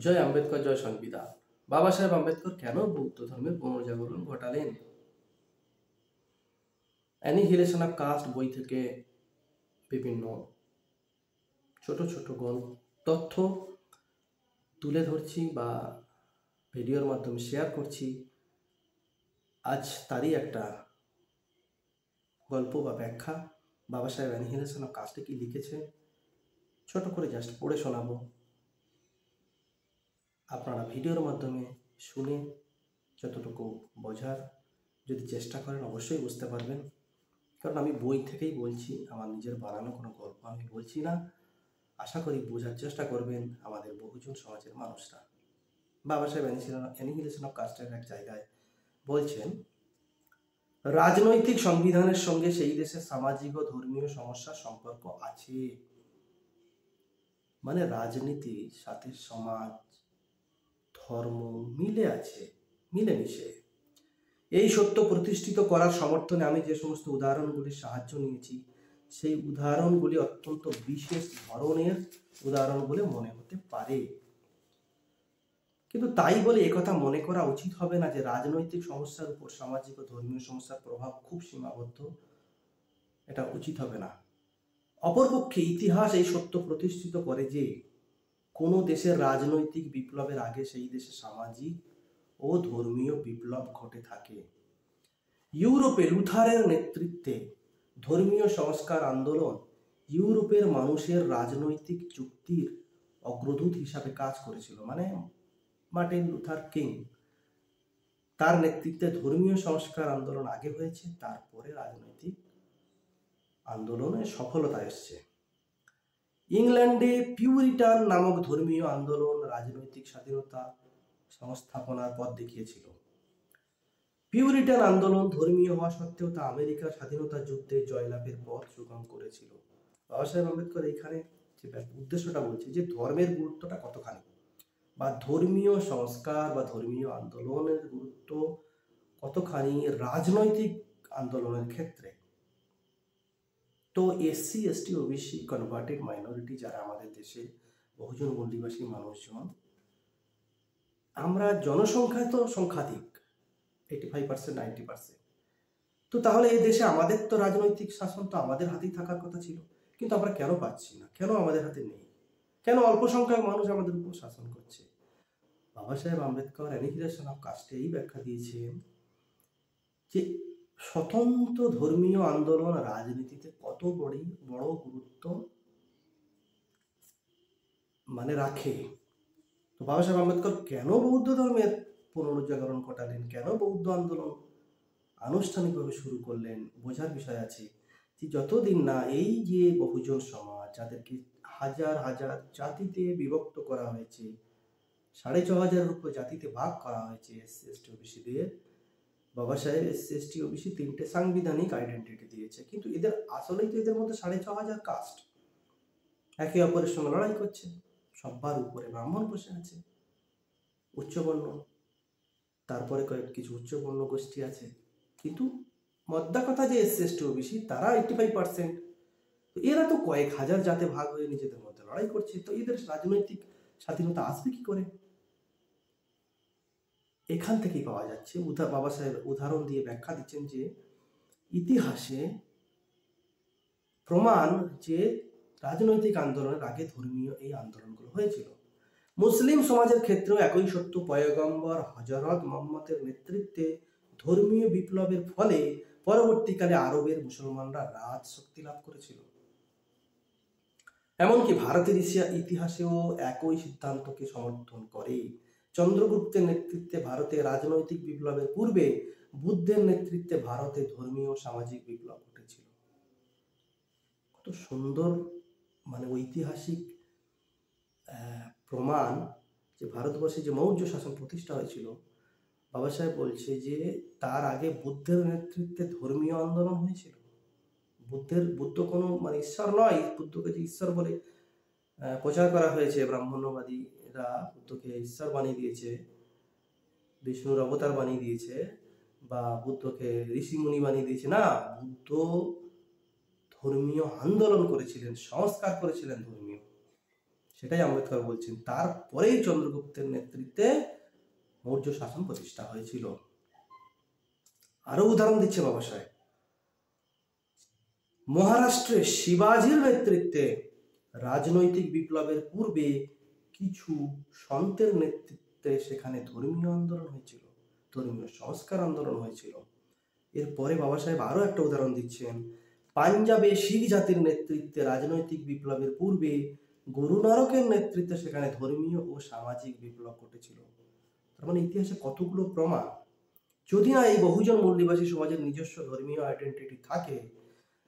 জয় আম্বেদকর, জয় সংবিধান। বাবা সাহেব আম্বেদকর কেন বৌদ্ধ ধর্মের পুনর্জাগরণ ঘটালেন? অ্যানিহিলেশন অফ কাস্ট বই থেকে বিভিন্ন ছোট ছোট তথ্য তুলে ধরছি বা ভিডিওর মাধ্যমে শেয়ার করছি। আজ তারই একটা গল্প বা ব্যাখ্যা। বাবা সাহেব অ্যানিহিলেশন অফ কাস্টে কি লিখেছে ছোট করে জাস্ট পড়ে শোনাবো। আপনারা ভিডিওর মাধ্যমে শুনে যতটুকু বোঝার যদি চেষ্টা করেন অবশ্যই বুঝতে পারবেন, কারণ আমি বই থেকেই বলছি, আমার নিজের বানানো কোনো গল্প আমি বলছি না। আশা করি বোঝার চেষ্টা করবেন আমাদের বহুজন সমাজের মানুষরা। বাবা সাহেব অ্যানিহিলেশন অফ কাস্টের এক জায়গায় বলছেন, রাজনৈতিক সংবিধানের সঙ্গে সেই দেশের সামাজিক ও ধর্মীয় সমস্যার সম্পর্ক আছে। মানে রাজনীতির সাথে সমাজ ধর্ম মিলে আছে, মিলেমিশে। এই সত্য প্রতিষ্ঠিত করার সমর্থনে আমি যে সমস্ত উদাহরণগুলির সাহায্য নিয়েছি সেই উদাহরণগুলি অত্যন্ত বিশেষ ধরনের উদাহরণ বলে মনে হতে পারে, কিন্তু তাই বলে একথা মনে করা উচিত হবে না যে রাজনৈতিক সমস্যার উপর সামাজিক ও ধর্মীয় সমস্যার প্রভাব খুব সীমাবদ্ধ। এটা উচিত হবে না। অপরপক্ষে ইতিহাস এই সত্য প্রতিষ্ঠিত করে যে কোনো দেশের রাজনৈতিক বিপ্লবের আগে সেই দেশে সামাজিক ও ধর্মীয় বিপ্লব ঘটে থাকে। ইউরোপে লুথারের নেতৃত্বে ধর্মীয় সংস্কার আন্দোলন ইউরোপের মানুষের রাজনৈতিক যুক্তির অগ্রদূত হিসাবে কাজ করেছিল। মানে মার্টিন লুথার কিং, তার নেতৃত্বে ধর্মীয় সংস্কার আন্দোলন আগে হয়েছে, তারপরে রাজনৈতিক আন্দোলনে সফলতা এসছে। ইংল্যান্ডে পিউরিটান নামক ধর্মীয় আন্দোলন রাজনৈতিক স্বাধীনতা সংস্থাপনার পথ দেখিয়েছিল। পিউরিটান আন্দোলন ধর্মীয় হওয়া সত্ত্বেও তা আমেরিকার স্বাধীনতা যুদ্ধে জয়লাভের পথ সুগম করেছিল। বাবা সাহেব আম্বেদকর এখানে যে উদ্দেশ্যটা বলছে যে ধর্মের গুরুত্বটা কতখানি, বা ধর্মীয় সংস্কার বা ধর্মীয় আন্দোলনের গুরুত্ব কতখানি রাজনৈতিক আন্দোলনের ক্ষেত্রে। তো SC ST OBC converted minority যারা আমাদের দেশে বহুজন মূল্যবাসী মানুষজন, আমরা জনসংখ্যায় তো সংখ্যাধিক 85%, 90%। তো তাহলে এই দেশে আমাদের তো রাজনৈতিক শাসন তো আমাদের হাতেই থাকার কথা ছিল, কিন্তু আমরা কেন পাচ্ছি না? কেন আমাদের হাতে নেই? কেন অল্প সংখ্যক মানুষ আমাদের উপর শাসন করছে? বাবা সাহেব আম্বেদকর অ্যানিহিলেশন অফ কাস্টে এই ব্যাখ্যা দিয়েছেন যে স্বতন্ত্র ধর্মীয় আন্দোলন রাজনীতিতে কত বড় গুরুত্ব রাখে। তো বাবা সাহেব আম্বেদকর কেন বৌদ্ধ ধর্মের পুনরুজ্জাগরণ ঘটালেন, কেন বৌদ্ধ আন্দোলন আনুষ্ঠানিকভাবে শুরু করলেন, বোঝার বিষয় আছে যে যতদিন না এই যে বহুজন সমাজ যাদেরকে হাজার হাজার জাতিতে বিভক্ত করা হয়েছে, 6,500 উপর জাতিতে ভাগ করা হয়েছে এসসি এসটি ওবিসিদের, বাবা সাহেব এসসি এসটি ওবিসি 3টে সাংবিধানিক আইডেন্টিটি দিয়েছে, কিন্তু এদের আসলেই তো এদের মধ্যে 6,500 কাস্ট একে অপরের সঙ্গে লড়াই করছে। সবার উপরে ব্রাহ্মণ বসে আছে, উচ্চবর্ণ, তারপরে কিছু উচ্চবর্ণ গোষ্ঠী আছে, কিন্তু মদ্দা কথা যে এসসি এসটি ওবিসি তারা 85%। তো এরা তো কয়েক হাজার জাতে ভাগ হয়ে নিজেদের মধ্যে লড়াই করছে, তো এদের রাজনৈতিক স্বাধীনতা আসবে কি করে? এখান থেকেই পাওয়া যাচ্ছে। বাবা সাহেব উদাহরণ দিয়ে ব্যাখ্যা দিচ্ছেন যে ইতিহাসে প্রমাণ যে রাজনৈতিক আন্দোলনের আগে ধর্মীয় এই আন্দোলনগুলো হয়েছিল। মুসলিম সমাজের ক্ষেত্রেও একই সত্য। পয়গম্বর হযরত মুহাম্মদের নেতৃত্বে ধর্মীয় বিপ্লবের ফলে পরবর্তীকালে আরবের মুসলমানরা রাজ শক্তি লাভ করেছিল। এমনকি ভারতের ইতিহাসেও একই সিদ্ধান্তকে সমর্থন করে। চন্দ্রগুপ্তের নেতৃত্বে ভারতে রাজনৈতিক বিপ্লবের পূর্বে বুদ্ধের নেতৃত্বে ভারতে ধর্মীয় সামাজিক বিপ্লব ঘটেছিল। কত সুন্দর ঐতিহাসিক প্রমাণ যে ভারতবর্ষে যে মৌর্য শাসন প্রতিষ্ঠা হয়েছিল, বাবা সাহেব বলছে যে তার আগে বুদ্ধের নেতৃত্বে ধর্মীয় আন্দোলন হয়েছিল। বুদ্ধ কোনো ঈশ্বর নয়, বুদ্ধকে যে ঈশ্বর বলে প্রচার করা হয়েছে, ব্রাহ্মণ্যবাদীরা বুদ্ধকে ঈশ্বর বানিয়ে দিয়েছে, বিষ্ণুর অবতার বানিয়ে দিয়েছে, বা বুদ্ধকে ঋষিমুনি বানিয়ে দিয়েছে। না, বুদ্ধ ধর্মীয় আন্দোলন করেছিলেন, সংস্কার করেছিলেন ধর্মীয়। সেটাই আম্বেদকর বলছেন। তারপরেই চন্দ্রগুপ্তের নেতৃত্বে মৌর্য শাসন প্রতিষ্ঠা হয়েছিল। আরো উদাহরণ দিচ্ছে বাবা সাহেব, মহারাষ্ট্রে শিবাজির নেতৃত্বে রাজনৈতিক বিপ্লবের পূর্বে কিছু সন্তের নেতৃত্বে সেখানে ধর্মীয় আন্দোলন হয়েছিল, ধর্মীয় সংস্কার আন্দোলন হয়েছিল। এরপরে বাবা সাহেব আরো একটা উদাহরণ দিচ্ছেন, পাঞ্জাবে শিখ জাতির নেতৃত্বে রাজনৈতিক বিপ্লবের পূর্বে গুরু নানকের নেতৃত্বে সেখানে ধর্মীয় ও সামাজিক বিপ্লব ঘটেছিল। তার মানে ইতিহাসে কতগুলো প্রমাণ। যদি না এই বহুজন মূল্যবাসী সমাজের নিজস্ব ধর্মীয় আইডেন্টিটি থাকে,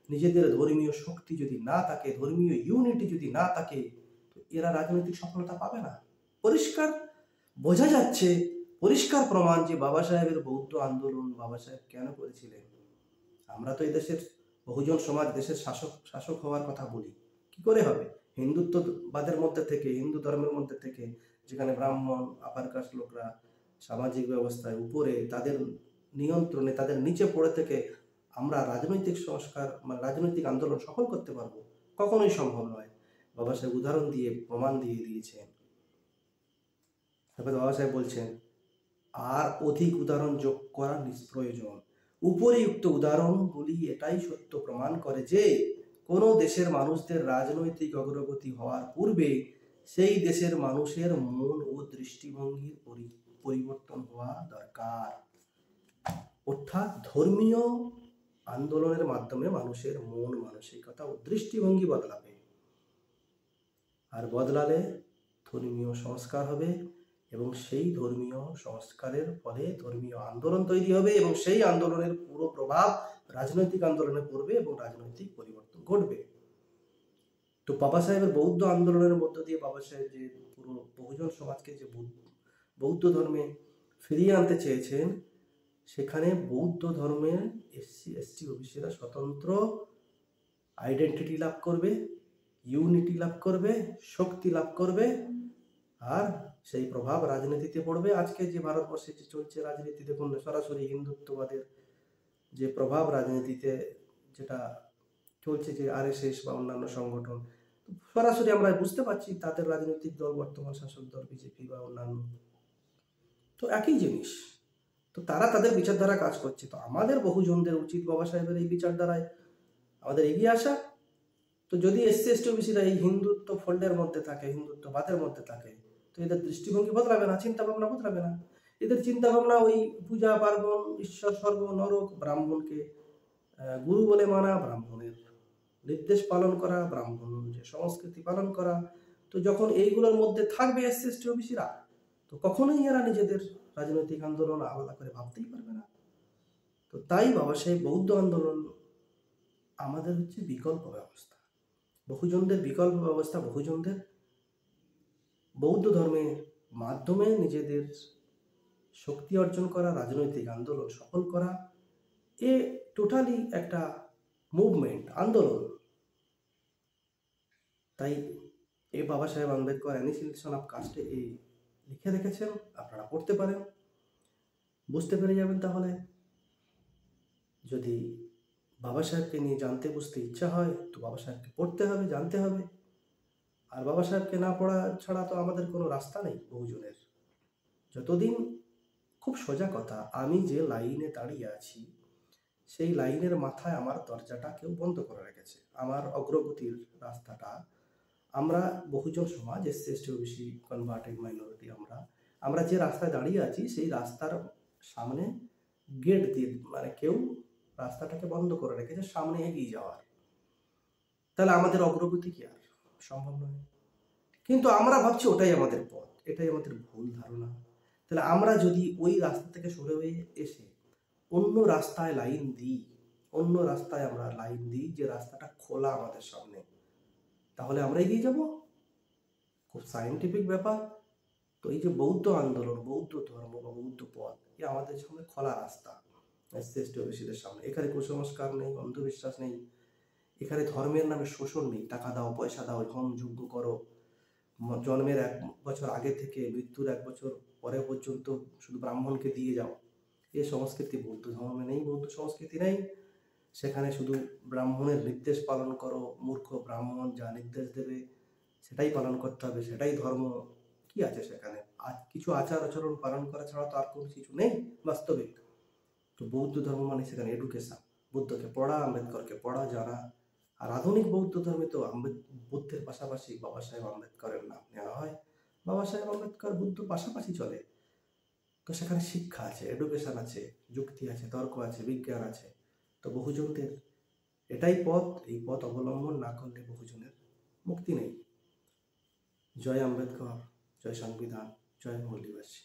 নিজেদের ধর্মীয় শক্তি যদি না থাকে, ধর্মীয় ইউনিটি যদি না থাকে, তো এরা রাজনৈতিক সফলতা পাবে না। পরিষ্কার বোঝা যাচ্ছে, পরিষ্কার প্রমাণ যে বাবা সাহেবের বৌদ্ধ আন্দোলন বাবা সাহেব কেন করেছিলেন। আমরা তো এই দেশের বহুজন সমাজ, দেশের শাসক হওয়ার কথা বলি, কি করে হবে? হিন্দুত্ববাদের মধ্যে থেকে, হিন্দু ধর্মের মধ্যে থেকে, যেখানে ব্রাহ্মণ আপার কাস্ট লোকরা সামাজিক ব্যবস্থায় উপরে, তাদের নিয়ন্ত্রণে, তাদের নিচে পড়ে থেকে আমরা রাজনৈতিক সংস্কার মানে রাজনৈতিক আন্দোলন সফল করতে পারবো? কখনোই সম্ভব নয়। বাবা সাহেব উদাহরণ দিয়ে প্রমাণ দিয়ে দিয়েছেন। তারপরে বাবা সাহেব বলছেন, আর অধিক উদাহরণ যোগ করা নিষ্প্রয়োজন। উপরিউক্ত উদাহরণগুলি এটাই সত্য প্রমাণ করে যে কোনো দেশের মানুষদের রাজনৈতিক অগ্রগতি হওয়ার পূর্বে সেই দেশের মানুষের মন ও দৃষ্টিভঙ্গির পরিবর্তন হওয়া দরকার। অর্থাৎ ধর্মীয় আন্দোলনের মাধ্যমে মানুষের মন মানসিকতা ও দৃষ্টিভঙ্গি বদলাবে, আর বদলালে ধর্মীয় সংস্কার হবে, এবং সেই ধর্মীয় সংস্কারের ফলে ধর্মীয় আন্দোলন তৈরি হবে, এবং সেই আন্দোলনের পুরো প্রভাব রাজনৈতিক আন্দোলনে পড়বে এবং রাজনৈতিক পরিবর্তন ঘটবে। তো বাবা সাহেবের বৌদ্ধ আন্দোলনের মধ্য দিয়ে বাবা সাহেব যে পুরো বহুজন সমাজকে যে বৌদ্ধ ধর্মে ফিরিয়ে আনতে চেয়েছেন, সেখানে বৌদ্ধ ধর্মের এসসি এসটি ওবিসিরা স্বতন্ত্র আইডেন্টিটি লাভ করবে, ইউনিটি লাভ করবে, শক্তি লাভ করবে, আর সেই প্রভাব রাজনীতিতে পড়বে। আজকে যে ভারতবর্ষে যে চলছে রাজনীতি, দেখুন সরাসরি হিন্দুত্ববাদের যে প্রভাব রাজনীতিতে যেটা চলছে, যে আরএসএস বা অন্যান্য সংগঠন, সরাসরি আমরা বুঝতে পারছি তাদের রাজনৈতিক দল, বর্তমান শাসক দল বিজেপি বা অন্যান্য, তো একই জিনিস। তো তারা তাদের বিচারধারা কাজ করছে। তো আমাদের বহুজনদের উচিত বাবা সাহেবের এই বিচারধারায় আমাদের এগিয়ে আসা। তো যদি এসসি এসটি ওবিসিরা এই হিন্দুত্ব ফোল্ডের মধ্যে থাকে, হিন্দুত্ববাদের মধ্যে থাকে, তো এদের দৃষ্টিভঙ্গি বদলাবে না, চিন্তা ভাবনা বদলাবে না। এদের চিন্তা ভাবনা ওই পূজা পার্বণ, ঈশ্বর স্বর্গ নরক, ব্রাহ্মণকে গুরু বলে মানা, ব্রাহ্মণের নির্দেশ পালন করা, ব্রাহ্মণ যে সংস্কৃতি পালন করা। তো যখন এইগুলোর মধ্যে থাকবে এসসি এসটি ওবিসিরা, তো কখনোই এরা নিজেদের রাজনৈতিক আন্দোলন আলাদা করে ভাবতেই পারবে না। তো তাই বাবা সাহেব বৌদ্ধ আন্দোলন আমাদের হচ্ছে বিকল্প ব্যবস্থা, বহুজনদের বিকল্প ব্যবস্থা, বহুজনদের বৌদ্ধ ধর্মের মাধ্যমে নিজেদের শক্তি অর্জন করা, রাজনৈতিক আন্দোলন সফল করা, এ টোটালি একটা মুভমেন্ট, আন্দোলন। তাই এই বাবা সাহেব আম্বেদকর অ্যানিহিলেশন অফ কাস্টে এই লিখে রেখেছেন, আপনারা পড়তে পারেন, বুঝতে পেরে যাবেন। তাহলে যদি বাবা সাহেবকে নিয়ে জানতে বুঝতে ইচ্ছা হয়, তো বাবা সাহেবকে পড়তে হবে, জানতে হবে। আর বাবা সাহেবকে না পড়া ছাড়া তো আমাদের কোনো রাস্তা নেই বহুজনের। যতদিন, খুব সোজা কথা, আমি যে লাইনে দাঁড়িয়ে আছি সেই লাইনের মাথায় আমার দরজাটা কেউ বন্ধ করে রেখেছে। আমার অগ্রগতির রাস্তাটা, আমরা বহুজন সমাজ, SC ST OBC converted minority, আমরা যে রাস্তায় দাঁড়িয়ে আছি সেই রাস্তার সামনে গেট দিয়ে মানে কেউ রাস্তাটাকে বন্ধ করে রেখেছে সামনে এগিয়ে যাওয়ার। তাহলে আমাদের অগ্রগতি কি আর সম্ভব নয়? কিন্তু আমরা ভাবছি ওটাই আমাদের পথ, এটাই আমাদের ভুল ধারণা। তাহলে আমরা যদি ওই রাস্তা থেকে সরে হয়ে এসে অন্য রাস্তায় লাইন দিই, অন্য রাস্তায় আমরা লাইন দিই, যে রাস্তাটা খোলা আমাদের সামনে, তাহলে আমরা এগিয়ে যাব। খুব সায়েন্টিফিক ব্যাপার। তো এই যে বৌদ্ধ আন্দোলন, বৌদ্ধ ধর্ম বা বৌদ্ধ পথ, এ আমাদের সামনে খোলা রাস্তা এসসি এসটি ওবিসিদের সামনে। এখানে কুসংস্কার নেই, অন্ধবিশ্বাস নেই, এখানে ধর্মের নামে শোষণ নেই। টাকা দাও, পয়সা দাও, হোম যজ্ঞ করো, জন্মের 1 বছর আগে থেকে মৃত্যুর 1 বছর পরে পর্যন্ত শুধু ব্রাহ্মণকে দিয়ে যাও, এ সংস্কৃতি বৌদ্ধ ধর্মে নেই, বৌদ্ধ সংস্কৃতি নেই। সেখানে শুধু ব্রাহ্মণের নির্দেশ পালন করো, মূর্খ ব্রাহ্মণ যা নির্দেশ দেবে সেটাই পালন করতে হবে, সেটাই ধর্ম। কি আছে সেখানে? কিছু আচার আচরণ পালন করা ছাড়া তো আর কোনো কিছু নেই বাস্তবিক। তো বৌদ্ধ ধর্ম মানে সেখানে এডুকেশন, বুদ্ধকে পড়া, আম্বেদকরকে পড়া যারা। আর আধুনিক বৌদ্ধ ধর্মে তো বুদ্ধের পাশাপাশি বাবা সাহেব আম্বেদকরের নাম নেওয়া হয়। বাবা সাহেব আম্বেদকর বুদ্ধ পাশাপাশি চলে। তো সেখানে শিক্ষা আছে, এডুকেশন আছে, যুক্তি আছে, তর্ক আছে, বিজ্ঞান আছে। তো বহুজনদের এটাই পথ, এই পথ অবলম্বন না করলে বহুজনের মুক্তি নেই। জয় আম্বেদকর, জয় সংবিধান, জয় মৌলিবাসী।